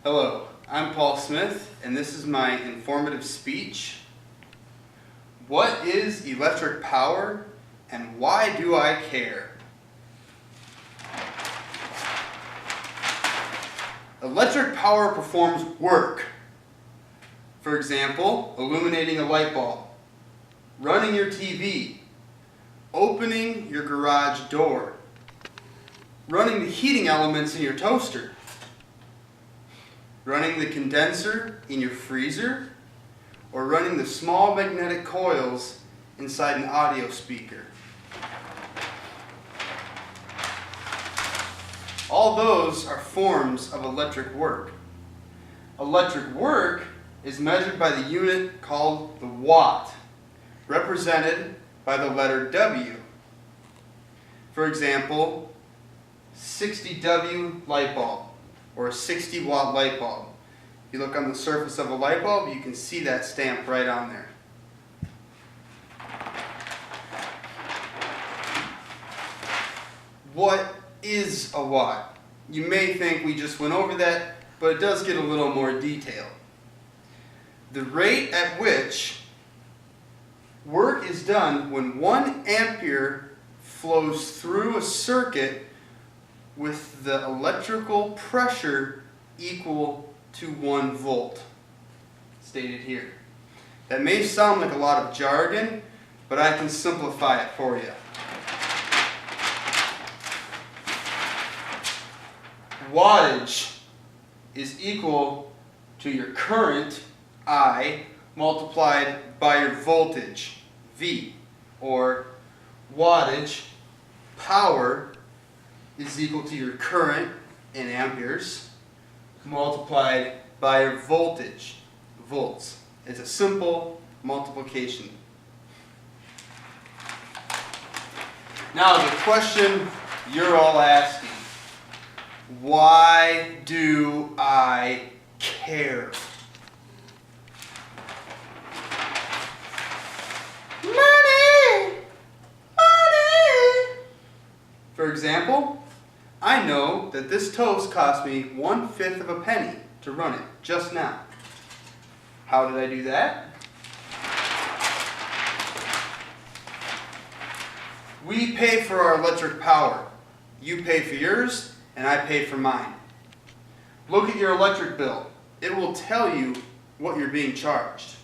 Hello, I'm Paul Smith, and this is my informative speech. What is electric power, and why do I care? Electric power performs work. For example, illuminating a light bulb, running your TV, opening your garage door, running the heating elements in your toaster, running the condenser in your freezer, or running the small magnetic coils inside an audio speaker. All those are forms of electric work. Electric work is measured by the unit called the watt, represented by the letter W. For example, 60W light bulb, or a 60-watt light bulb. If you look on the surface of a light bulb, you can see that stamp right on there. What is a watt? You may think we just went over that, but it does get a little more detailed. The rate at which work is done when 1 ampere flows through a circuit with the electrical pressure equal to 1 volt, stated here. That may sound like a lot of jargon, but I can simplify it for you. Wattage is equal to your current, I, multiplied by your voltage, V, or wattage power is equal to your current in amperes multiplied by your voltage, volts. It's a simple multiplication. Now the question you're all asking, why do I care? Money! Money! For example, I know that this toast cost me 1/5 of a penny to run it just now. How did I do that? We pay for our electric power. You pay for yours, and I pay for mine. Look at your electric bill. It will tell you what you're being charged.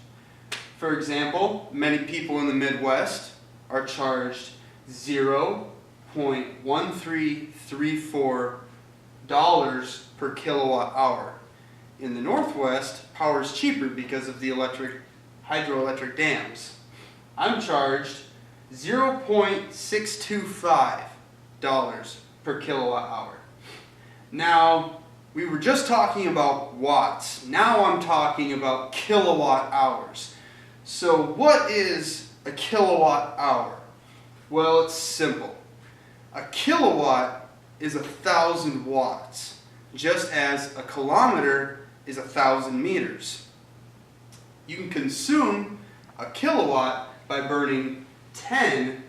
For example, many people in the Midwest are charged $0.1334 per kilowatt hour. In the Northwest, power is cheaper because of the hydroelectric dams. I'm charged $0.625 per kilowatt hour. Now, we were just talking about watts. Now I'm talking about kilowatt hours. So what is a kilowatt hour? Well, it's simple. A kilowatt is 1,000 watts, just as a kilometer is 1,000 meters. You can consume a kilowatt by burning 10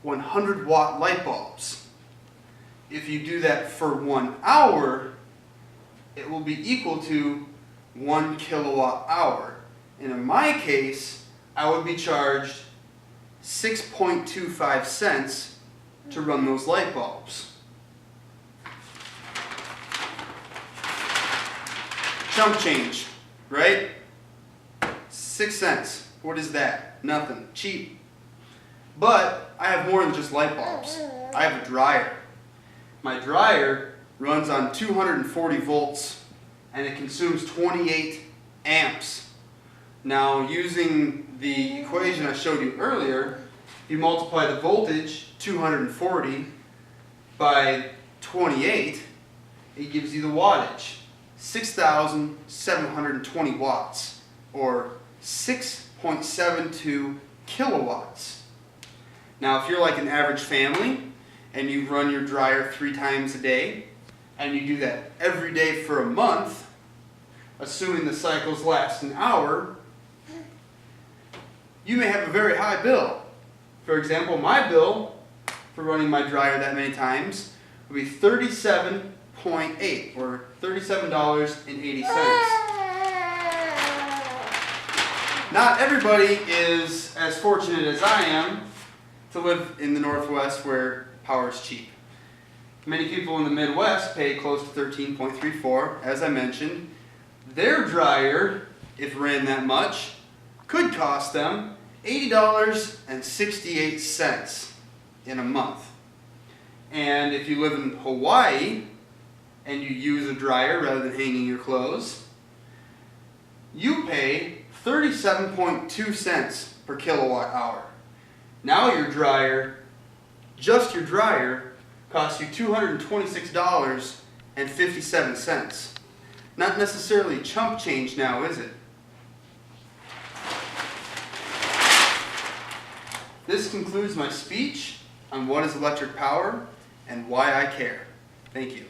100-watt light bulbs. If you do that for 1 hour, it will be equal to 1 kilowatt hour. And in my case, I would be charged 6.25 cents to run those light bulbs. Chump change, right? 6 cents. What is that? Nothing. Cheap. But I have more than just light bulbs. I have a dryer. My dryer runs on 240 volts and it consumes 28 amps. Now, using the equation I showed you earlier, you multiply the voltage, 240, by 28, it gives you the wattage, 6,720 watts, or 6.72 kilowatts. Now, if you're like an average family, and you run your dryer 3 times a day, and you do that every day for a month, assuming the cycles last an hour, you may have a very high bill. For example, my bill for running my dryer that many times would be $37.8 or $37.80. Not everybody is as fortunate as I am to live in the Northwest where power is cheap. Many people in the Midwest pay close to $13.34, as I mentioned. Their dryer, if ran that much, could cost them $80.68 in a month. And if you live in Hawaii and you use a dryer rather than hanging your clothes, you pay 37.2 cents per kilowatt hour. Now your dryer, just your dryer, costs you $226.57. Not necessarily chump change now, is it? This concludes my speech on what is electric power and why I care. Thank you.